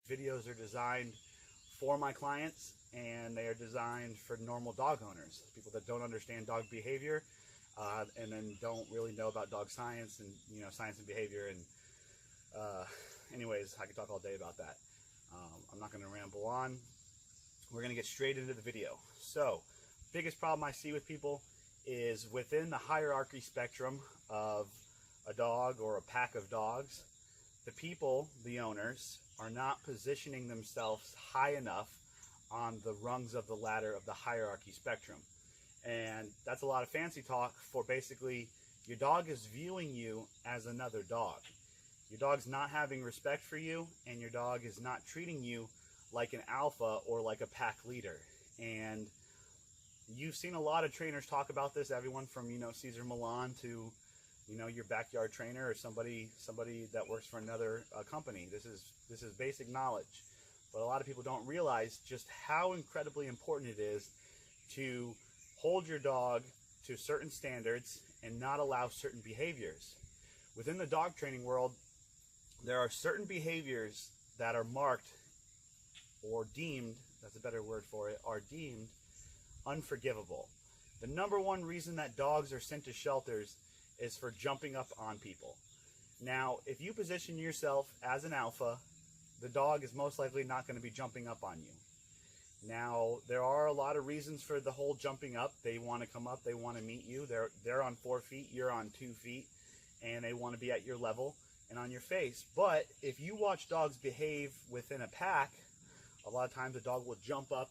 videos are designed for my clients, and they are designed for normal dog owners, people that don't understand dog behavior, and then don't really know about dog science and science and behavior. And anyways, I could talk all day about that. I'm not going to ramble on. We're going to get straight into the video. So, biggest problem I see with people is within the hierarchy spectrum of a dog or a pack of dogs, the people, the owners, are not positioning themselves high enough on the rungs of the ladder of the hierarchy spectrum. And that's a lot of fancy talk for basically your dog is viewing you as another dog. Your dog's not having respect for you, and your dog is not treating you like an alpha or like a pack leader. And you've seen a lot of trainers talk about this, everyone from Cesar Millan to your backyard trainer or somebody that works for another company. This is basic knowledge, but a lot of people don't realize just how incredibly important it is to hold your dog to certain standards and not allow certain behaviors. Within the dog training world, there are certain behaviors that are marked or deemed, that's a better word for it, are deemed unforgivable. The number one reason that dogs are sent to shelters is for jumping up on people. Now, if you position yourself as an alpha, the dog is most likely not going to be jumping up on you. Now, there are a lot of reasons for the whole jumping up. They want to come up, they want to meet you. They're on 4 feet, you're on 2 feet, and they want to be at your level and on your face. But if you watch dogs behave within a pack, a lot of times a dog will jump up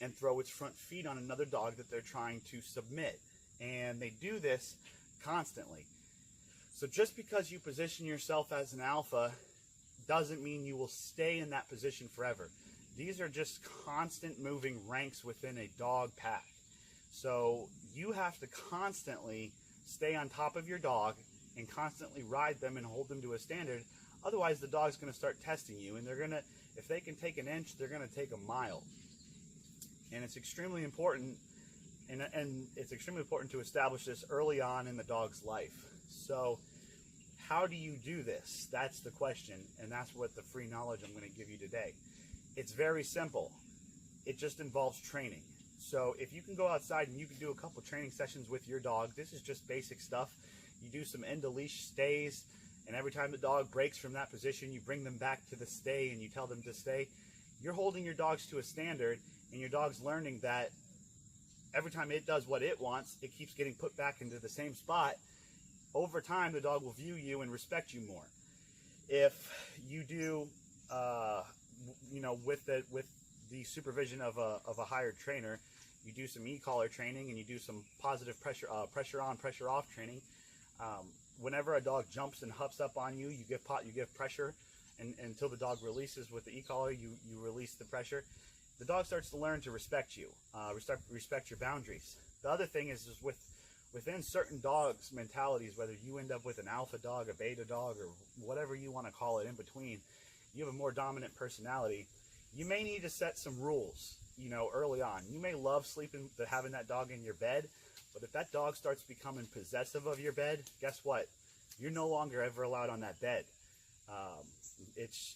and throw its front feet on another dog that they're trying to submit. And they do this constantly. So just because you position yourself as an alpha doesn't mean you will stay in that position forever. These are just constant moving ranks within a dog pack. So you have to constantly stay on top of your dog and constantly ride them and hold them to a standard. Otherwise, the dog's going to start testing you, and they're going to, if they can take an inch, they're going to take a mile. And it's extremely important, and it's extremely important to establish this early on in the dog's life. So how do you do this? That's the question, and that's what the free knowledge I'm going to give you today. It's very simple. It just involves training. So if you can go outside and you can do a couple training sessions with your dog, this is just basic stuff. You do some end of leash stays, and every time the dog breaks from that position, you bring them back to the stay and you tell them to stay. You're holding your dogs to a standard, and your dog's learning that every time it does what it wants, it keeps getting put back into the same spot. Over time, the dog will view you and respect you more. If you do, with the supervision of a hired trainer, you do some e-collar training and you do some positive pressure on, pressure off training. Whenever a dog jumps and huffs up on you, you give pressure, and until the dog releases with the e-collar, you release the pressure. The dog starts to learn to respect you, respect your boundaries. The other thing is within certain dogs' mentalities, whether you end up with an alpha dog, a beta dog, or whatever you want to call it in between, you have a more dominant personality. You may need to set some rules, early on. You may love having that dog in your bed, but if that dog starts becoming possessive of your bed, guess what? You're no longer ever allowed on that bed. It's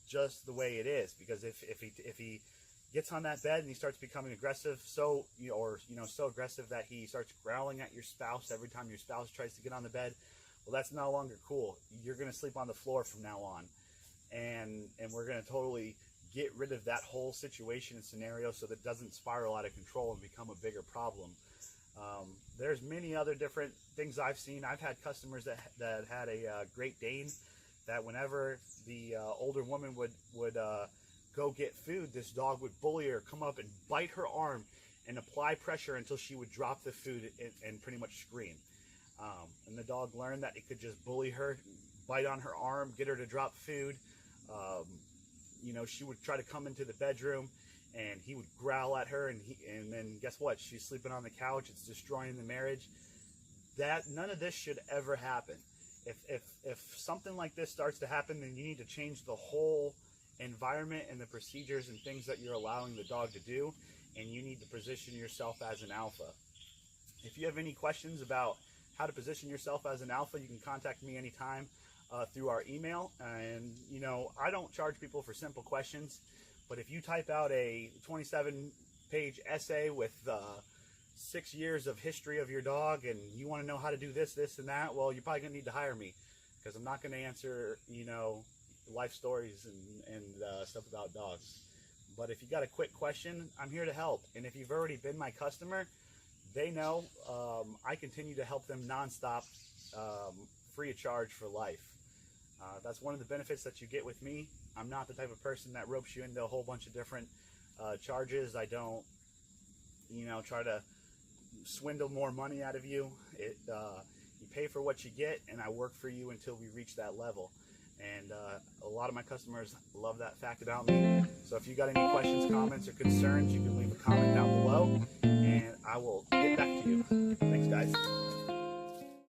just the way it is, because if he gets on that bed and he starts becoming aggressive, so aggressive that he starts growling at your spouse every time your spouse tries to get on the bed, well, that's no longer cool. You're going to sleep on the floor from now on, and we're going to totally get rid of that whole situation and scenario so that it doesn't spiral out of control and become a bigger problem. There's many other different things I've seen. I've had customers that had a Great Dane that whenever the older woman would go get food, this dog would bully her, come up and bite her arm and apply pressure until she would drop the food and pretty much scream. And the dog learned that it could just bully her, bite on her arm, get her to drop food. She would try to come into the bedroom and he would growl at her, and then guess what? She's sleeping on the couch. It's destroying the marriage. None of this should ever happen. If something like this starts to happen, then you need to change the whole environment and the procedures and things that you're allowing the dog to do, and you need to position yourself as an alpha. If you have any questions about how to position yourself as an alpha, you can contact me anytime. through our email. And, you know, I don't charge people for simple questions, but if you type out a 27-page essay with 6 years of history of your dog and you want to know how to do this, this, and that, well, you're probably going to need to hire me, because I'm not going to answer, you know, life stories and stuff about dogs. But if you got a quick question, I'm here to help. And if you've already been my customer, they know I continue to help them nonstop, free of charge for life. That's one of the benefits that you get with me. I'm not the type of person that ropes you into a whole bunch of different charges. I don't, you know, try to swindle more money out of you. You pay for what you get, and I work for you until we reach that level. And a lot of my customers love that fact about me. So if you got any questions, comments, or concerns, you can leave a comment down below, and I will get back to you. Thanks, guys.